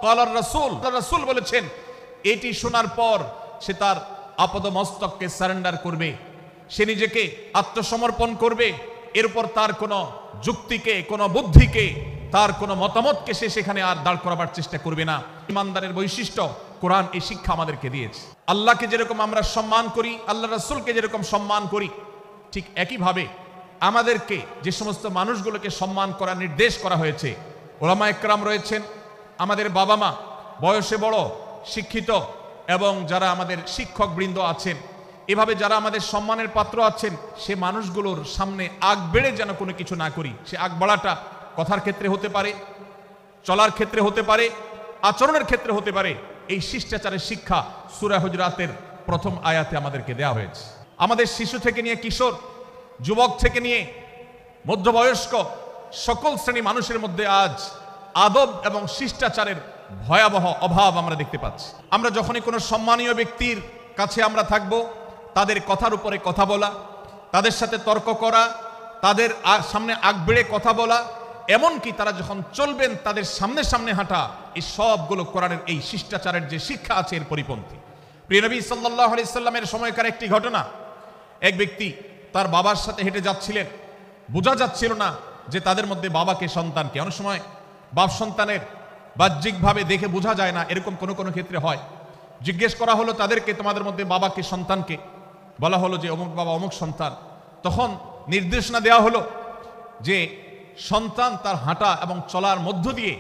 ক্বালার রাসূল, রাসূল বলেছেন, এটি শোনার পর সে তার আপাদমস্তককে সারেন্ডার করবে, সে নিজেকে আত্মসমর্পণ করবে। এরপর তার কোনো যুক্তিকে, কোনো বুদ্ধিকে, তার কোনো মতামতকে সে সেখানে আর দাঁড় করাবার চেষ্টা করবে না। ইমানদারের বৈশিষ্ট্য কোরআন এই শিক্ষা আমাদেরকে দিয়েছে। আল্লাহকে যেরকম আমরা সম্মান করি, আল্লাহ রাসূলকে যেরকম সম্মান করি, ঠিক একইভাবে আমাদেরকে যে সমস্ত মানুষগুলোকে সম্মান করার নির্দেশ করা হয়েছে, ওলামা একরাম রয়েছেন, আমাদের বাবা মা, বয়সে বড়, শিক্ষিত, এবং যারা আমাদের শিক্ষক বৃন্দ আছেন, এভাবে যারা আমাদের সম্মানের পাত্র আছেন, সে মানুষগুলোর সামনে আগ বেড়ে যেন কোনো কিছু না করি। সে আগ বাড়াটা কথার ক্ষেত্রে হতে পারে, চলার ক্ষেত্রে হতে পারে, আচরণের ক্ষেত্রে হতে পারে। এই শিষ্টাচারের শিক্ষা সূরা হুজরাতের প্রথম আয়াতে আমাদেরকে দেওয়া হয়েছে। আমাদের শিশু থেকে নিয়ে কিশোর, যুবক থেকে নিয়ে মধ্যবয়স্ক সকল শ্রেণী মানুষের মধ্যে আজ আদব এবং শিষ্টাচারের ভয়াবহ অভাব আমরা দেখতে পাচ্ছি। আমরা যখনই কোনো সম্মানীয় ব্যক্তির কাছে আমরা থাকব, তাদের কথার উপরে কথা বলা, তাদের সাথে তর্ক করা, তাদের সামনে আগ বেড়ে কথা বলা, এমনকি তারা যখন চলবেন তাদের সামনে সামনে হাঁটা, এই সবগুলো কোরআনের এই শিষ্টাচারের যে শিক্ষা আছে এর পরিপন্থী। প্রিয় নবী সাল্লাল্লাহু আলাইহি সাল্লামের সময়কার একটি ঘটনা, এক ব্যক্তি তার বাবার সাথে হেঁটে যাচ্ছিলেন, বোঝা যাচ্ছিল না যে তাদের মধ্যে বাবাকে সন্তানকে। অনেক সময় বাপ সন্তানের বাহ্যিকভাবে দেখে বোঝা যায় না, এরকম কোনো কোনো ক্ষেত্রে হয়। জিজ্ঞেস করা হলো তাদেরকে, তোমাদের মধ্যে বাবাকে সন্তানকে? বলা হলো যে অমুক বাবা অমুক সন্তান। তখন নির্দেশনা দেওয়া হলো যে সন্তান তার হাঁটা এবং চলার মধ্য দিয়ে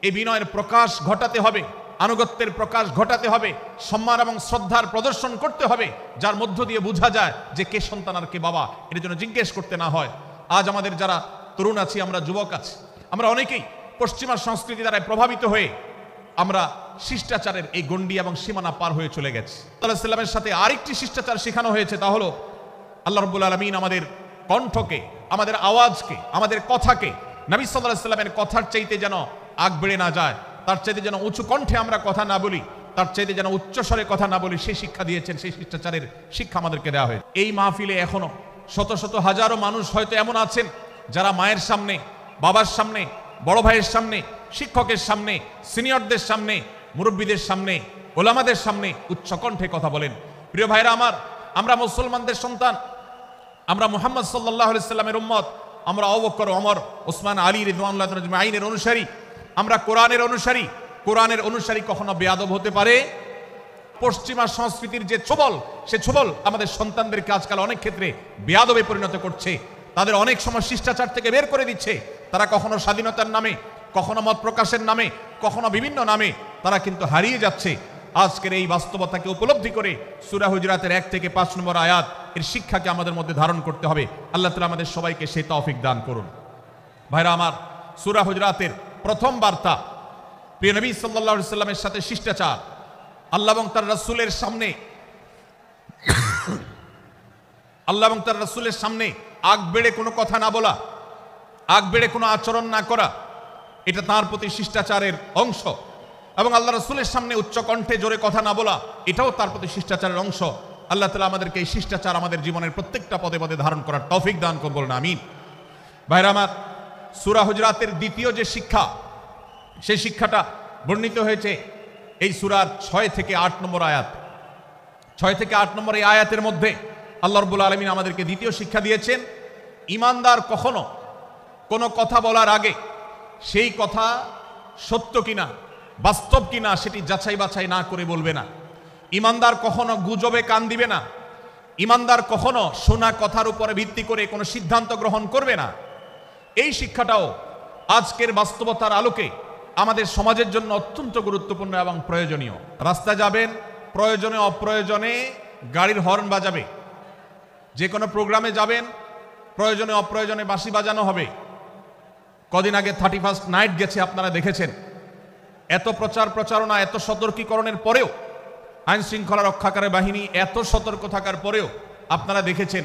এই বিনয়ের প্রকাশ ঘটাতে হবে, আনুগত্যের প্রকাশ ঘটাতে হবে, সম্মান এবং শ্রদ্ধার প্রদর্শন করতে হবে, যার মধ্য দিয়ে বোঝা যায় যে কে সন্তান আর কে বাবা। এর জন্য জিজ্ঞেস করতে না হয়। আজ আমাদের যারা তরুণ আছি, আমরা যুবক আছি, আমরা অনেকেই পশ্চিমা সংস্কৃতি দ্বারা প্রভাবিত হয়ে আমরা শিষ্টাচারের এই গণ্ডি এবং সীমানা পার হয়ে চলে গেছি। আল্লাহ সাল্লামের সাথে আরেকটি শিষ্টাচার শেখানো হয়েছে, তা হলো আল্লাহ রাব্বুল আলামিন আমাদের কণ্ঠকে, আমাদের আওয়াজকে, আমাদের কথাকে নবী সাল্লাল্লাহু আলাইহি সাল্লামের কথার চাইতে যেন আগ বেড়ে না যায়, তার চাইতে যেন উঁচু কণ্ঠে আমরা কথা না বলি, তার চাইতে যেন উচ্চস্বরে কথা না বলি, সেই শিক্ষা দিয়েছেন, সেই শিষ্টাচারের শিক্ষা আমাদেরকে দেওয়া হয়েছে। এই মাহফিলে এখনো শত শত হাজারো মানুষ হয়তো এমন আছেন যারা মায়ের সামনে, বাবার সামনে, বড় ভাইয়ের সামনে, শিক্ষকের সামনে, সিনিয়রদের সামনে, মুরব্বীদের সামনে, ওলামাদের সামনে উচ্চ কণ্ঠে কথা বলেন। প্রিয় ভাইরা আমার, আমরা মুসলমানদের সন্তান, আমরা মুহাম্মদ সাল্লাল্লাহু আলাইহি সাল্লামের উম্মত, আমরা আবু বকর, ওমর, ওসমান, আলী রাদিয়াল্লাহু আজমাইনের অনুসারী, আমরা কোরআনের অনুসারী। কোরআনের অনুসারী কখনো বেয়াদব হতে পারে? পশ্চিমা সংস্কৃতির যে ছোবল, সে ছোবল আমাদের সন্তানদেরকে আজকাল অনেক ক্ষেত্রে বেয়াদবে পরিণত করছে, তাদের অনেক সময় শিষ্টাচার থেকে বের করে দিচ্ছে। তারা কখনো স্বাধীনতার নামে, কখনো মত প্রকাশের নামে, কখনো বিভিন্ন নামে তারা কিন্তু হারিয়ে যাচ্ছে। আজকের এই বাস্তবতাকে উপলব্ধি করে সূরা হুজরাতের 1 থেকে 5 নম্বর আয়াত এর শিক্ষাকে আমাদের মধ্যে ধারণ করতে হবে। আল্লাহ তাআলা আমাদের সবাইকে সেই তৌফিক দান করুন। ভাইরা আমার, সূরা হুজরাতের প্রথম বার্তা প্রিয় নবী সাল্লাল্লাহু আলাইহি সাল্লামের সাথে শিষ্টাচার, আল্লাহ এবং তার রাসূলের সামনে, আল্লাহ এবং তার রাসূলের সামনে আগ বেড়ে কোনো কথা না বলা, আগ বেড়ে কোনো আচরণ না করা, এটা তার প্রতি শিষ্টাচারের অংশ। এবং আল্লাহ রাসূলের সামনে উচ্চ কণ্ঠে জোরে কথা না বলা, এটাও তার প্রতি শিষ্টাচারের অংশ। আল্লাহ তাআলা আমাদেরকে এই শিষ্টাচার আমাদের জীবনের প্রত্যেকটা পদে পদে ধারণ করার তৌফিক দান করুন, বলুন আমিন। ভাইরা আমার, সূরা হুজরাতের দ্বিতীয় যে শিক্ষা, সেই শিক্ষাটা বর্ণিত হয়েছে এই সূরার 6 থেকে 8 নম্বর আয়াত। 6 থেকে 8 নম্বর এই আয়াতের মধ্যে আল্লাহ রাব্বুল আলামিন আমাদেরকে দ্বিতীয় শিক্ষা দিয়েছেন, ঈমানদার কখনো কোনো কথা বলার আগে সেই কথা সত্য কিনা, বাস্তব কিনা, সেটি যাচাই বাছাই না করে বলবে না। ঈমানদার কখনো গুজবে কান দিবে না। ঈমানদার কখনো শোনা কথার উপরে ভিত্তি করে কোনো সিদ্ধান্ত গ্রহণ করবে না। এই শিক্ষাটাও আজকের বাস্তবতার আলোকে আমাদের সমাজের জন্য অত্যন্ত গুরুত্বপূর্ণ এবং প্রয়োজনীয়। রাস্তায় যাবেন, প্রয়োজনে অপ্রয়োজনে গাড়ির হর্ন বাজাবে, যে কোনো প্রোগ্রামে যাবেন, প্রয়োজনে অপ্রয়োজনে বাঁশি বাজানো হবে। কদিন আগে 31st নাইট গেছে, আপনারা দেখেছেন। এত প্রচার প্রচারণা, এত সতর্কীকরণের পরেও, আইন শৃঙ্খলা রক্ষাকারী বাহিনী এত সতর্ক থাকার পরেও আপনারা দেখেছেন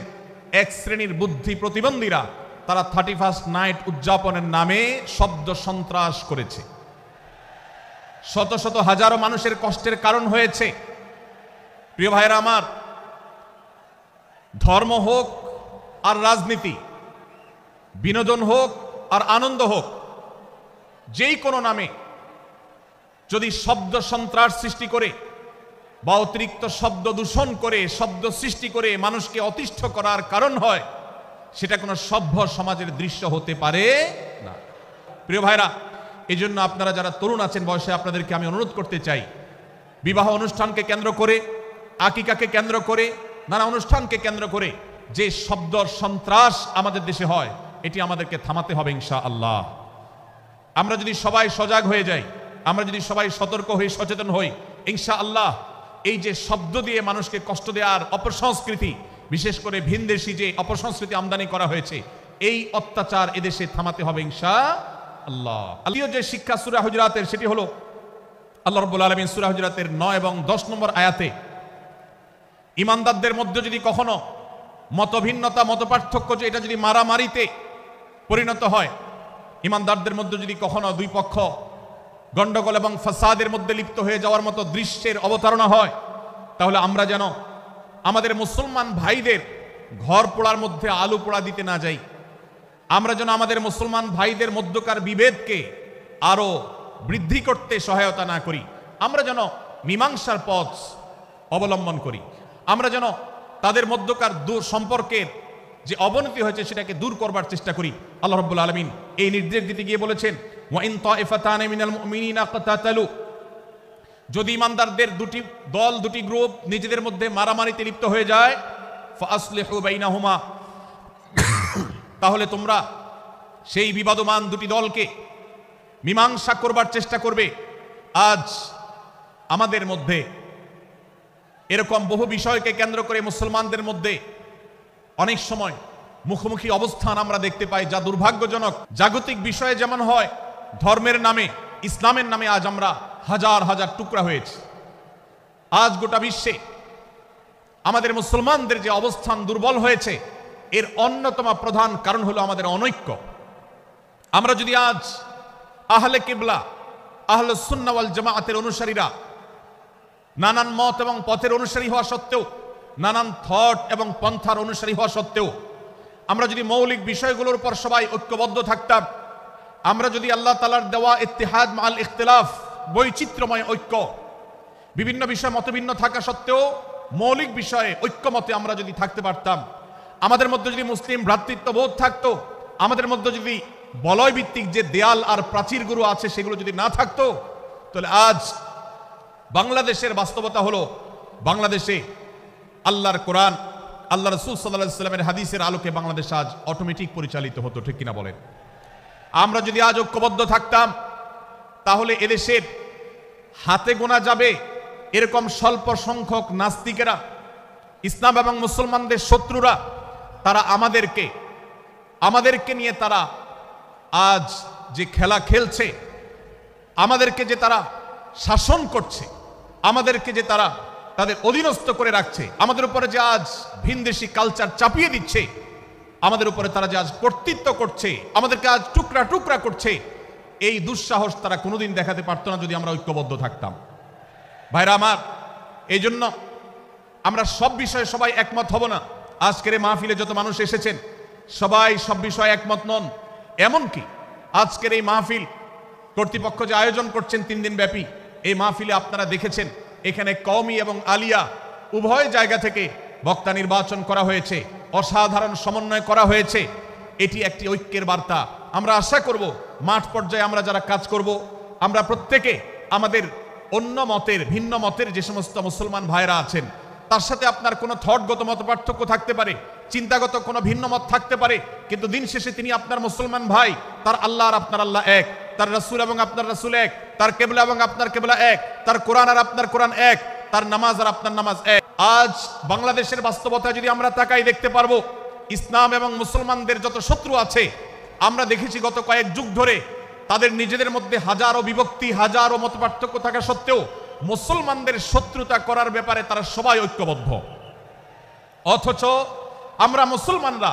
এক শ্রেণীর বুদ্ধি প্রতিবন্ধীরা তারা 31st নাইট উদযাপনের নামে শব্দ সন্ত্রাস করেছে, শত শত হাজারো মানুষের কষ্টের কারণ হয়েছে। প্রিয় ভাইরা আমার, ধর্ম হোক আর রাজনীতি, বিনোদন হোক আর আনন্দ হোক, যেই কোনো নামে যদি শব্দ সন্ত্রাস সৃষ্টি করে বা অতিরিক্ত শব্দ দূষণ করে, শব্দ সৃষ্টি করে মানুষকে অতিষ্ঠ করার কারণ হয়, সেটা কোনো সভ্য সমাজের দৃশ্য হতে পারে না। প্রিয় ভাইরা, এই জন্য আপনারা যারা তরুণ আছেন বয়সে, আপনাদেরকে আমি অনুরোধ করতে চাই, বিবাহ অনুষ্ঠানকে কেন্দ্র করে, আকিকাকে কেন্দ্র করে, নানা অনুষ্ঠানকে কেন্দ্র করে যে শব্দ সন্ত্রাস আমাদের দেশে হয়, এটি আমাদেরকে থামাতে হবে ইনশাআল্লাহ। আমরা যদি সবাই সজাগ হয়ে যাই, আমরা যদি সবাই সতর্ক হয়ে সচেতন হই, ইনশাআল্লাহ এই যে শব্দ দিয়ে মানুষকে কষ্ট দেওয়ার অপসংস্কৃতি, বিশেষ করে ভিনদেশি যে অপসংস্কৃতি আমদানি করা হয়েছে, এই অত্যাচার এদেশে থামাতে হবে ইনশাআল্লাহ। আল্লাহ যে শিক্ষা সূরা হুজুরাতের, সেটি হলো আল্লাহ রাব্বুল আলামিন সূরা হুজুরাতের 9 এবং 10 নম্বর আয়াতে ইমানদারদের মধ্যে যদি কখনো মতভিন্নতা, মতপার্থক্য, যে এটা যদি মারামারিতে পরিণত হয়, ইমানদারদের মধ্যে যদি কখনো দুই পক্ষ গন্ডগোল এবং ফাসাদের মধ্যে লিপ্ত হয়ে যাওয়ার মতো দৃশ্যের অবতারণা হয়, তাহলে আমরা যেন আমাদের মুসলমান ভাইদের ঘর পোড়ার মধ্যে আলু পোড়া দিতে না যাই। আমরা যেন আমাদের মুসলমান ভাইদের মধ্যকার বিভেদকে আরো বৃদ্ধি করতে সহায়তা না করি। আমরা যেন মীমাংসার পথ অবলম্বন করি। আমরা যেন তাদের মধ্যকার সম্পর্কের যে অবনতি হয়েছে সেটাকে দূর করবার চেষ্টা করি। আল্লাহ রাব্বুল আলামিন এই নির্দেশ দিতে গিয়ে বলেছেন, ওয়া ইন তাইফাতানি মিনাল মুমিনিনা ইকতাতালু, যদি ইমানদারদের দুটি দল, দুটি গ্রুপ নিজেদের মধ্যে মারামারিতে লিপ্ত হয়ে যায়, ফাসলিহু বাইনাহুমা, তাহলে তোমরা সেই বিবাদমান দুটি দলকে মীমাংসা করবার চেষ্টা করবে। আজ আমাদের মধ্যে এরকম বহু বিষয়কে কেন্দ্র করে মুসলমানদের মধ্যে অনেক সময় মুখোমুখি অবস্থান আমরা দেখতে পাই, যা দুর্ভাগ্যজনক। জাগতিক বিষয়ে যেমন হয়, ধর্মের নামে, ইসলামের নামে আজ আমরা হাজার হাজার টুকরা হয়েছি। আজ গোটা বিশ্বে আমাদের মুসলমানদের যে অবস্থান দুর্বল হয়েছে, এর অন্যতম প্রধান কারণ হলো আমাদের অনৈক্য। আমরা যদি আজ আহলে কিবলা, আহলে সুন্নাহ ওয়াল জামাআতের অনুসারীরা নানান মত এবং পথের অনুসারী হওয়া সত্ত্বেও, নানান থট এবং পন্থার অনুসারী হওয়া সত্ত্বেও, আমরা যদি মৌলিক বিষয়গুলোর উপর সবাই ঐক্যবদ্ধ থাকতাম, আমরা যদি আল্লাহ তাআলার দেওয়া ইত্তিহাদ মাল ইখতিলাফ, বৈচিত্র্যময় ঐক্য, বিভিন্ন বিষয় মতভিন্ন থাকা সত্ত্বেও মৌলিক বিষয়ে ঐক্যমতে আমরা যদি থাকতে পারতাম, আমাদের মধ্যে যদি মুসলিম ভ্রাতৃত্ববোধ থাকতো, আমাদের মধ্যে যদি বলয় ভিত্তিক যে দেয়াল আর প্রাচীরগুলো আছে সেগুলো যদি না থাকতো, তাহলে আজ বাংলাদেশের বাস্তবতা হলো, বাংলাদেশে আল্লাহর কোরআন, আল্লাহ রাসূল সাল্লাল্লাহু আলাইহি ওয়াসাল্লামের হাদিসের আলোকে বাংলাদেশ আজ অটোমেটিক পরিচালিত হতো, ঠিক কিনা বলেন? আমরা যদি আজ ঐক্যবদ্ধ থাকতাম, তাহলে এদেশের হাতে গোনা যাবে এরকম স্বল্প সংখ্যক নাস্তিকেরা, ইসলাম এবং মুসলমানদের শত্রুরা, তারা আমাদেরকে নিয়ে তারা আজ যে খেলা খেলছে, আমাদেরকে যে তারা শাসন করছে, আমাদেরকে যে তারা তাদের অধীনস্থ করে রাখছে, আমাদের উপরে যে আজ ভিনদেশি কালচার চাপিয়ে দিচ্ছে, আমাদের উপরে তারা যে আজ কর্তৃত্ব করছে, আমাদেরকে আজ টুকরা টুকরা করছে, এই দুঃসাহস তারা কোনোদিন দেখাতে পারতো না যদি আমরা ঐক্যবদ্ধ থাকতাম। ভাইরা আমার, এই জন্য আমরা সব বিষয়ে সবাই একমত হব না। আজকের এই মাহফিলে যত মানুষ এসেছেন সবাই সব বিষয়ে একমত নন। এমনকি আজকের এই মাহফিল কর্তৃপক্ষ যে আয়োজন করছেন 3 দিন ব্যাপী, এই মাহফিলে আপনারা দেখেছেন এখানে কওমি এবং আলিয়া উভয় জায়গা থেকে বক্তা নির্বাচন করা হয়েছে, অসাধারণ সমন্বয় করা হয়েছে। এটি একটি ঐক্যের বার্তা। আমরা আশা করব মাঠ পর্যায়ে আমরা যারা কাজ করব, আমরা প্রত্যেকে আমাদের অন্য মতের, ভিন্ন মতের যে সমস্ত মুসলমান ভাইরা আছেন, তার সাথে আপনার কোনো থটগত মত পার্থক্য থাকতে পারে, চিন্তাগত কোনো ভিন্ন মত থাকতে পারে, কিন্তু দিন শেষে তিনি আপনার মুসলমান ভাই। তার আল্লাহ আর আপনার আল্লাহ এক, তার রাসূল এবং আপনার রাসূল এক, তার কিবলা এবং আপনার কিবলা এক, তার কোরআন আর আপনার কোরআন এক, তার নামাজ আর আপনার নামাজ এক। আজ বাংলাদেশের বাস্তবতা যদি আমরা তাকাই, দেখতে পারবো ইসলাম এবং মুসলমানদের যত শত্রু আছে, আমরা দেখেছি গত কয়েক যুগ ধরে তাদের নিজেদের মধ্যে হাজারো বিভক্তি, হাজারো মত পার্থক্য থাকা সত্ত্বেও মুসলমানদের শত্রুতা করার ব্যাপারে তারা সবাই ঐক্যবদ্ধ। অথচ আমরা মুসলমানরা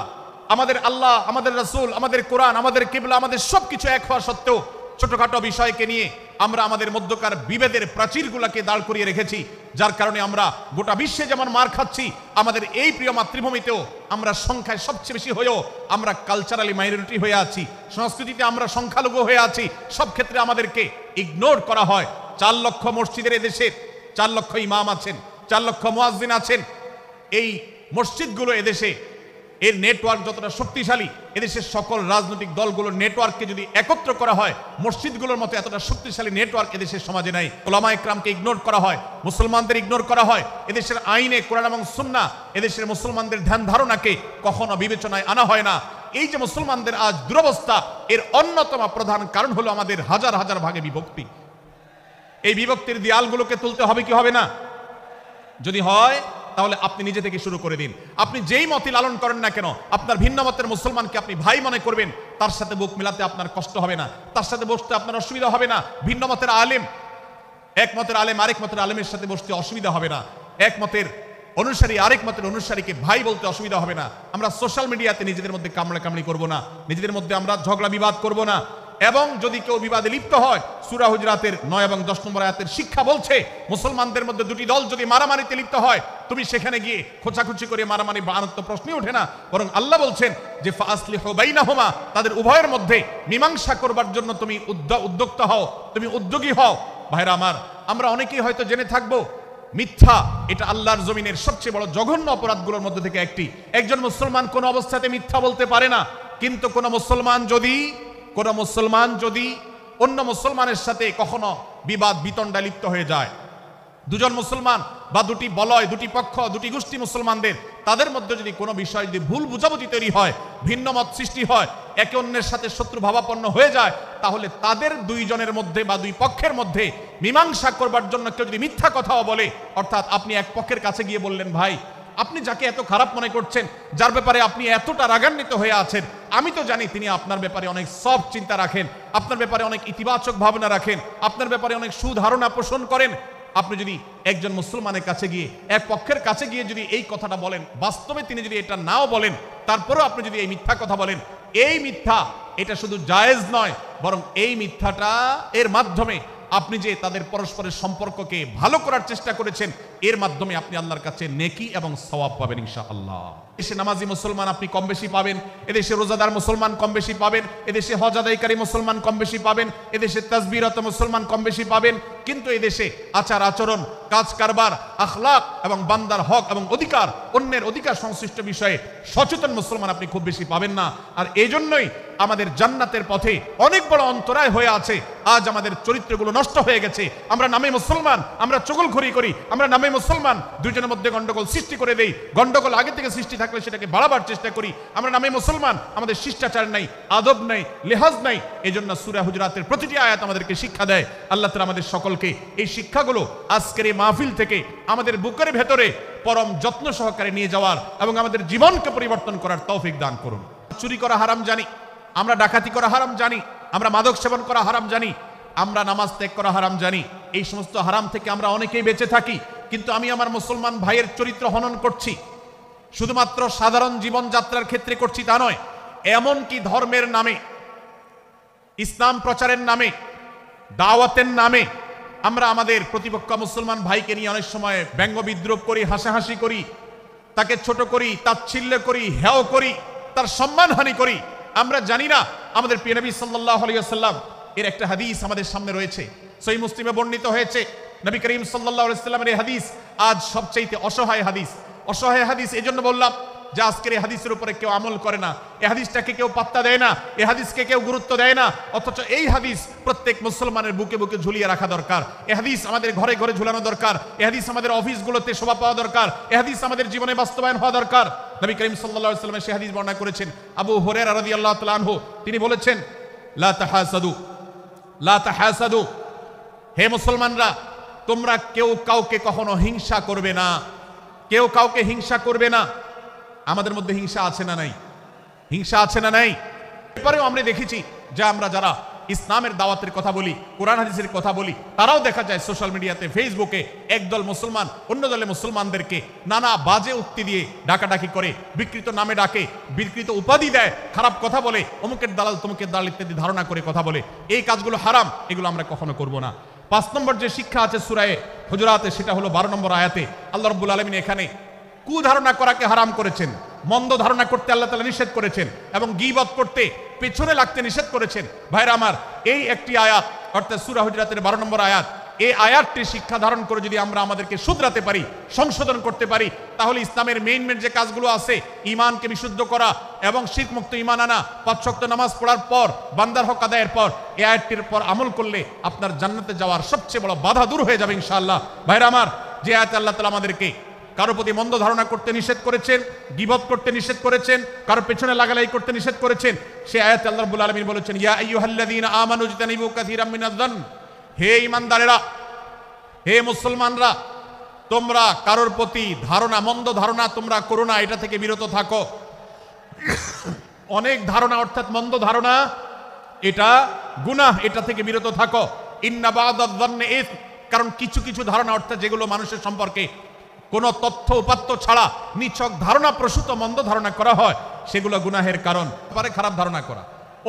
আমাদের আল্লাহ, আমাদের রাসূল, আমাদের কোরআন, আমাদের কিবলা, আমাদের সবকিছু এক হওয়া সত্ত্বেও ছোটখাটো বিষয়কে নিয়ে আমরা আমাদের মধ্যকার বিভেদের প্রাচীরগুলোকে দাঁড় করিয়ে রেখেছি, যার কারণে আমরা গোটা বিশ্বে যেমন মার খাচ্ছি, আমাদের এই প্রিয় মাতৃভূমিতেও আমরা সংখ্যায় সবচেয়ে বেশি হয়েও আমরা কালচারালি মাইনরিটি হয়ে আছি, সংস্কৃতিতে আমরা সংখ্যালঘু হয়ে আছি। সব ক্ষেত্রে আমাদেরকে ইগনোর করা হয়। 4 লক্ষ মসজিদের এদেশের 4 লক্ষ ইমাম আছেন, 4 লক্ষ মুয়াজ্জিন আছেন। এই মসজিদগুলো এদেশে এর নেটওয়ার্ক যতটা শক্তিশালী, এদেশের সকল রাজনৈতিক দলগুলোর নেটওয়ার্ককে যদি একত্র করা হয়, মসজিদগুলোর মতো এতটা শক্তিশালী নেটওয়ার্ক এদেশের সমাজে নাই। ওলামা ইকরামকে ইগনোর করা হয়, মুসলমানদের ইগনোর করা হয়। এদেশের আইনে কোরআন এবং সুন্নাহ এদেশের মুসলমানদের ধ্যান ধারণাকে কখনো বিবেচনায় আনা হয় না। এই যে মুসলমানদের আজ দুরবস্থা, এর অন্যতম প্রধান কারণ হলো আমাদের হাজার হাজার ভাগে বিভক্তি। এই বিভক্তির দেয়ালগুলোকে তুলতে হবে কি হবে না? যদি হয় তাহলে আপনি নিজে থেকে শুরু করে দিন। আপনি যেই মতই লালন করেন না কেন, আপনার ভিন্ন মতের মুসলমানকে আপনি ভাই মনে করবেন, তার সাথে বুক মিলাতে আপনার কষ্ট হবে না, তার সাথে বসতে আপনার অসুবিধা হবে না। ভিন্ন মতের আলেম, এক মতের আলেম আরেক মতের আলেমের সাথে বসতে অসুবিধা হবে না, এক মতের অনুসারী আরেক মতের অনুসারীকে ভাই বলতে অসুবিধা হবে না। আমরা সোশ্যাল মিডিয়াতে নিজেদের মধ্যে কামড়াকামড়ি করব না, নিজেদের মধ্যে আমরা ঝগড়া বিবাদ করব না। এবং যদি কেউ বিবাদে লিপ্ত হয়, সূরা হুজরাতের 9 এবং 10 নম্বর আয়াতের শিক্ষা বলছে, মুসলমানদের মধ্যে দুটি দল যদি মারামারিতে লিপ্ত হয়, তুমি সেখানে গিয়ে খোঁচাখুচি করে মারামারি বানানোর প্রশ্নই ওঠে না। বরং আল্লাহ বলছেন যে ফাসলিহু বাইনাহুমা, তাদের উভয়ের মধ্যে মীমাংসা করবার জন্য তুমি উদ্যোক্তা হও, তুমি উদ্যোগী হও। ভাইরা আমার, আমরা অনেকেই হয়তো জেনে থাকবো মিথ্যা এটা আল্লাহর জমিনের সবচেয়ে বড় জঘন্য অপরাধগুলোর মধ্যে থেকে একটি। একজন মুসলমান কোন অবস্থাতে মিথ্যা বলতে পারে না, কিন্তু কোন মুসলমান যদি অন্য মুসলমানের সাথে কখনো বিবাদ বিতণ্ডা লিপ্ত হয়ে যায়, দুজন মুসলমান বা দুটি বলয়, দুটি পক্ষ, দুটি গোষ্ঠী মুসলমানদের, তাদের মধ্যে যদি কোনো বিষয় যদি ভুল বুঝাবুঝি তৈরি হয়, ভিন্ন মত সৃষ্টি হয়, একে অন্যের সাথে শত্রু ভাবাপন্ন হয়ে যায়, তাহলে তাদের দুইজনের মধ্যে বা দুই পক্ষের মধ্যে মীমাংসা করবার জন্য কেউ যদি মিথ্যা কথাও বলে, অর্থাৎ আপনি এক পক্ষের কাছে গিয়ে বললেন, ভাই আপনি যাকে এত খারাপ মনে করছেন, যার ব্যাপারে আপনি এতটা রাগান্বিত হয়ে আছেন, আমি তো জানি তিনি আপনার ব্যাপারে অনেক সফট চিন্তা রাখেন, আপনার ব্যাপারে অনেক ইতিবাচক ভাবনা রাখেন, আপনার ব্যাপারে অনেক সুধারণা পোষণ করেন। আপনি যদি একজন মুসলমানের কাছে গিয়ে, এক পক্ষের কাছে গিয়ে যদি এই কথাটা বলেন, বাস্তবে তিনি যদি এটা নাও বলেন, তারপরেও আপনি যদি এই মিথ্যা কথা বলেন, এই মিথ্যা এটা শুধু জায়েজ নয়, বরং এই মিথ্যাটা এর মাধ্যমে আপনি যে তাদের পরস্পরের সম্পর্ককে ভালো করার চেষ্টা করেছেন, এর মাধ্যমে আপনি আল্লাহর কাছে নেকি এবং সওয়াব পাবেন ইনশাআল্লাহ। এদেশে নামাজি মুসলমান আপনি কম বেশি পাবেন, এদেশে রোজাদার মুসলমান কম বেশি পাবেন, এদেশে হজ আদায়কারী মুসলমান কম বেশি পাবেন, এদেশে তাসবিহরত মুসলমান কম বেশি পাবেন। কিন্তু এদেশে আচার আচরণ, কাজ কারবার, আখলাক এবং বান্দার হক এবং অধিকার, অন্যের অধিকার সংশ্লিষ্ট বিষয়ে সচেতন মুসলমান আপনি খুব বেশি পাবেন না। আর এই জন্যই আমাদের জান্নাতের পথে অনেক বড় অন্তরায় হয়ে আছে। আজ আমাদের চরিত্রগুলো নষ্ট হয়ে গেছে। আমরা নামে মুসলমান, আমরা চগলখড়ি করি, আমরা নামে মুসলমান, দুইজনের মধ্যে গন্ডগোল সৃষ্টি করে দেই। গন্ডগোল আগে থেকে সৃষ্টি থাকলে সেটাকে বাড়াবার চেষ্টা করি। আমরা নামে মুসলমান, আমাদের শিষ্টাচার নাই, আদব নাই, লেহাজ নাই। এই জন্য সূরা হুজরাতের প্রতিটি আয়াত আমাদেরকে শিক্ষা দেয়। আল্লাহ তাআলা আমাদের সকলকে এই শিক্ষাগুলো আজকের এই মাহফিল থেকে আমাদের বুকের ভেতরে পরম যত্ন সহকারে নিয়ে যাওয়ার এবং আমাদের জীবনকে পরিবর্তন করার তৌফিক দান করুন। চুরি করা হারাম জানি, আমরা ডাকাতি করা হারাম জানি, আমরা মাদক সেবন করা হারাম জানি, আমরা নামাজ ত্যাগ করা হারাম জানি। এই সমস্ত হারাম থেকে আমরা অনেকেই বেঁচে থাকি। কিন্তু আমি আমার মুসলমান ভাইয়ের চরিত্র হনন করছি, শুধুমাত্র সাধারণ জীবনযাত্রার ক্ষেত্রে করছি তা নয়, এমনকি ধর্মের নামে, ইসলাম প্রচারের নামে, দাওয়াতের নামে আমরা আমাদের প্রতিপক্ষ মুসলমান ভাইকে নিয়ে অনেক সময় ব্যঙ্গ বিদ্রুপ করি, হাসাহাসি করি, তাকে ছোট করি, তাচ্ছিল্য করি, হেয় করি, তার সম্মানহানি করি। আমরা জানি না আমাদের প্রিয় নবী সাল্লাল্লাহু আলাইহি ওয়াসাল্লাম এর একটা হাদিস আমাদের সামনে রয়েছে, সহিহ মুসলিমে বর্ণিত হয়েছে। নবী করিম সাল্লাল্লাহু আলাইহি ওয়াসাল্লামের এই হাদিস আজ সবচেয়ে অসহায় হাদিস। অসহায় হাদিস এজন্য বললাম যে আজকের এই হাদিসের উপরে কেউ আমল করে না, এই হাদিসটাকে কেউ পাত্তা দেয় না, এই হাদিসকে কেউ গুরুত্ব দেয় না। অথচ এই হাদিস প্রত্যেক মুসলমানের বুকে বুকে ঝুলিয়ে রাখা দরকার। এই হাদিস আমাদের ঘরে ঘরে ঝুলানো দরকার। এই হাদিস আমাদের অফিসগুলোতে শোভা পাওয়া দরকার। এই হাদিস আমাদের জীবনে বাস্তবায়ন হওয়া দরকার। নবী করিম সাল্লাল্লাহু আলাইহি ওয়াসাল্লাম সেই হাদিস বর্ণনা করেছেন। আবু হুরায়রা রাদিয়াল্লাহু তাআলা আনহু তিনি বলেছেন, লা তাহাসাদু, লা তাহাসাদু, হে মুসলমানরা, তোমরা কেউ কাউকে কখনো হিংসা করবে না, কেউ কাউকে হিংসা করবে না। আমাদের মধ্যে হিংসা আছে না নাই? হিংসা আছে না নাই? এরপরেও আমরা দেখেছি যে আমরা যারা ইসলামের দাওয়াতের কথা বলি, কোরআন হাদিসের কথা বলি, তারাও দেখা যায় সোশ্যাল মিডিয়াতে, ফেসবুকে একদল মুসলমান অন্য দলে মুসলমানদেরকে নানা বাজে উক্তি দিয়ে ডাকাডাকি করে, বিকৃত নামে ডাকে, বিকৃত উপাধি দেয়, খারাপ কথা বলে, অমুকের দালাল তমুকের দালাল ইত্যাদি ধারণা করে কথা বলে। এই কাজগুলো হারাম, এগুলো আমরা কখনো করব না। 5 নম্বর যে শিক্ষা আছে সূরা হুজুরাতে, সেটা হলো 12 নম্বর আয়াতে। আল্লাহ রাব্বুল আলামিন এখানে কুধারণা করাকে হারাম করেছেন, মন্দ ধারণা করতে আল্লাহ তাআলা নিষেধ করেছেন এবং গীবত করতে, পেছনে লাগতে নিষেধ করেছেন। ভাইরা আমার, এই একটি আয়াত অর্থাৎ সূরা হুজুরাতের 12 নম্বর আয়াত, এই আয়াতটি শিক্ষা ধারণ করে যদি আমরা আমাদেরকে শুধরাতে পারি, সংশোধন করতে পারি, তাহলে ইসলামের মেইন যে কাজগুলো আছে, ঈমানকে বিশুদ্ধ করা এবং শিরক মুক্ত ঈমান আনা, 5 ওয়াক্ত নামাজ পড়ার পর, বান্দার হক আদায়ের পর, এই আয়াতটির পর আমল করলে আপনার জান্নাতে যাওয়ার সবচেয়ে বড় বাধা দূর হয়ে যাবে ইনশাআল্লাহ। ভাইরা আমার, যে আয়াতে আল্লাহ তাআলা আমাদেরকে কারো প্রতি মন্দ ধারণা করতে নিষেধ করেছেন, গীবত করতে নিষেধ করেছেন, কারো পেছনে লাগালাই করতে নিষেধ করেছেন, সে আয়াতে আল্লাহ রাব্বুল আলামিন বলেছেন, ইয়া আইয়ুহাল্লাযীনা আমানু ইজতানিবু কাসীরাম মিনায-যান, হে ঈমানদারেরা, হে মুসলমানরা, তোমরা কারোর প্রতি ধারণা, মন্দ ধারণা তোমরা করো না, এটা থেকে বিরত থাকো। অনেক ধারণা অর্থাৎ মন্দ ধারণা, এটা গুনাহ, এটা থেকে বিরত থাকো। ইন্না বা'দায-যান্নি ইসম, কারণ কিছু কিছু ধারণা অর্থাৎ যেগুলো মানুষের সম্পর্কে কোনো তথ্য উপাত্ত ছাড়া নিছক ধারণা প্রসূত মন্দ ধারণা করা হয়, সেগুলো গুনাহের কারণ। পারে খারাপ ধারণা করা,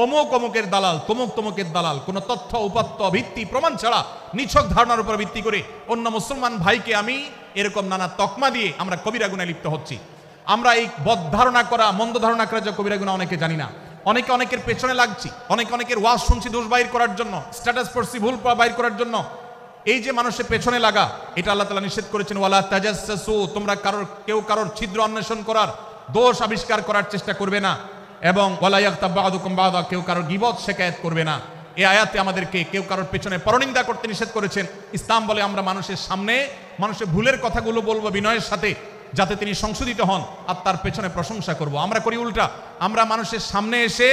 অমুক অমুকের দালাল, তমুক তমুকের দালাল, কোনো তথ্য উপাত্ত ভিত্তি প্রমাণ ছাড়া নিছক ধারণার উপর ভিত্তি করে অন্য মুসলমান ভাইকে আমি এরকম নানা তকমা দিয়ে আমরা কবিরা গুনাহে লিপ্ত হচ্ছি। আমরা এই বদ ধারণা করা, মন্দ ধারণা করা যে কবিরা গুনাহ অনেকে জানি না, অনেকে অনেকের পেছনে লাগছি, অনেকের ওয়াজ শুনছি দোষ বাইর করার জন্য, স্ট্যাটাস পড়ছি ভুল বাইর করার জন্য। এই যে মানুষের পেছনে লাগা, এটা আল্লাহ তাআলা নিষেধ করেছেন, ওয়ালা তাজাসসু, তোমরা কেউ কারোর ছিদ্র অন্বেষণ করার, দোষ আবিষ্কার করার চেষ্টা করবে না, এবং ওয়ালা ইয়াগতাব বা'দুকুম বা'দা, কেউ কারোর গীবত শিকায়াত করবে না। এই আয়াতে আমাদেরকে কেউ কারোর পেছনে পরনিন্দা করতে নিষেধ করেছেন। ইসলাম বলে আমরা মানুষের সামনে মানুষের ভুলের কথাগুলো বলবো বিনয়ের সাথে, যাতে তিনি সংশোধিত হন, আর তার পেছনে প্রশংসা করব। আমরা করি উল্টা, আমরা মানুষের সামনে এসে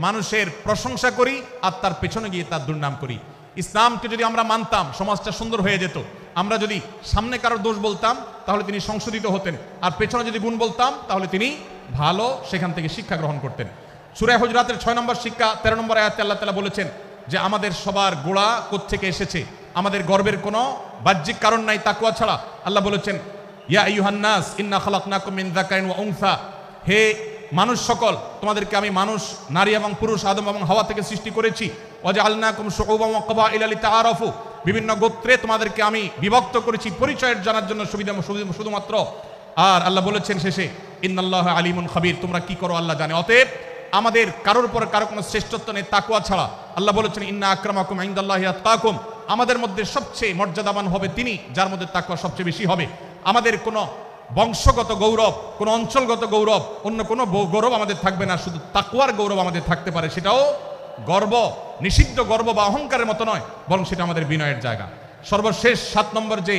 মানুষের প্রশংসা করি আর তার পেছনে গিয়ে তার দুর্নাম করি। ইসলামকে যদি আমরা মানতাম, সমাজটা সুন্দর হয়ে যেত। আমরা যদি সামনে কারোর দোষ বলতাম তাহলে তিনি সংশোধিত হতেন, আর পেছনে যদি গুণ বলতাম তাহলে তিনি ভালো সেখান থেকে শিক্ষা গ্রহণ করতেন। সূরা হুজরাতের 6 নম্বর শিক্ষা 13 নম্বর আয়াতে আল্লাহ তাআলা বলেছেন যে আমাদের সবার গোড়া কোত্থেকে এসেছে, আমাদের গর্বের কোনো বাহ্যিক কারণ নাই তাকওয়া ছাড়া। আল্লাহ বলেছেন, ইয়া আইয়ুহান নাস ইন্না খালাকনাকুম মিন যাকারিন ওয়া উনসা, হে মানুষ সকল, তোমাদেরকে আমি মানুষ, নারী এবং পুরুষ, আদম এবং হাওয়া থেকে সৃষ্টি করেছি। ওয়াজআলনাকুম শুউবান ওয়া ক্বাবাইলা লিতাআরাফু, বিভিন্ন গোত্রে তোমাদেরকে আমি বিভক্ত করেছি পরিচয়ের জানার জন্য, সুবিধা শুধুমাত্র। আর আল্লাহ বলেছেন শেষে, ইন্নাল্লাহা আলিমুন খাবীর, তোমরা কি করো আল্লাহ জানে। অতএব আমাদের কারোর উপর কারো কোনো শ্রেষ্ঠত্ব নেই তাকওয়া ছাড়া। আল্লাহ বলেছেন, ইন্না আকরামাকুম ইনদাল্লাহি আতকাকুম, আমাদের মধ্যে সবচেয়ে মর্যাদাবান হবে তিনি যার মধ্যে তাকওয়া সবচেয়ে বেশি হবে। আমাদের কোনো বংশগত গৌরব, কোনো অঞ্চলগত গৌরব, অন্য কোনো গৌরব আমাদের থাকবে না, শুধু তাকওয়ার গৌরব আমাদের থাকতে পারে। সেটাও গর্ব, নিষিদ্ধ গর্ব বা অহংকারের মতো নয়, বরং সেটা আমাদের বিনয়ের জায়গা। সর্বশেষ 7 নম্বর যে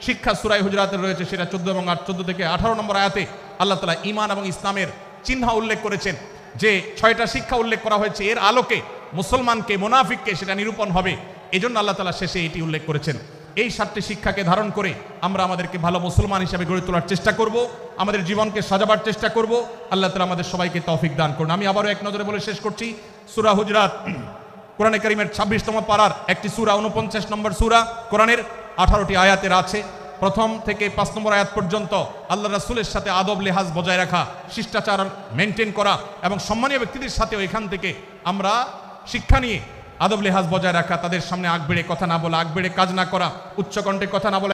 শিক্ষা সূরা হুজরাতের রয়েছে, সেটা 14 এবং 14 থেকে 18 নম্বর আয়াতে আল্লাহ তাআলা ঈমান এবং ইসলামের চিহ্ন উল্লেখ করেছেন। যে 6টা শিক্ষা উল্লেখ করা হয়েছে, এর আলোকে মুসলমানকে, মুনাফিককে সেটা নিরূপণ হবে। এজন্য আল্লাহ তাআলা শেষে এটি উল্লেখ করেছেন। এই 7টি শিক্ষাকে ধারণ করে আমরা আমাদেরকে ভালো মুসলমান হিসেবে গড়ে তোলার চেষ্টা করব, আমাদের জীবনকে সাজাবার চেষ্টা করব। আল্লাহ তাআলা আমাদের সবাইকে তৌফিক দান করুন। আমি আবারও এক নজরে বলে শেষ করছি, সূরা হুজরাত কোরআনে কারীমের 26তম পারার একটি সূরা, 49 নম্বর সূরা, কোরআনের 18টি আয়াতের আছে। প্রথম থেকে 5 নম্বর আয়াত পর্যন্ত আল্লাহ রাসূলের সাথে আদব লেহাজ বজায় রাখা, শিষ্টাচার মেনটেন করা এবং সম্মানীয় ব্যক্তিদের সাথেও এখান থেকে আমরা শিক্ষা নিয়ে আদব লেহাজ বজায় রাখা, তাদের সামনে আগ বেড়ে কথা না বলা, আগ বেড়ে কাজ না করা, উচ্চকণ্ঠে কথা না বলা।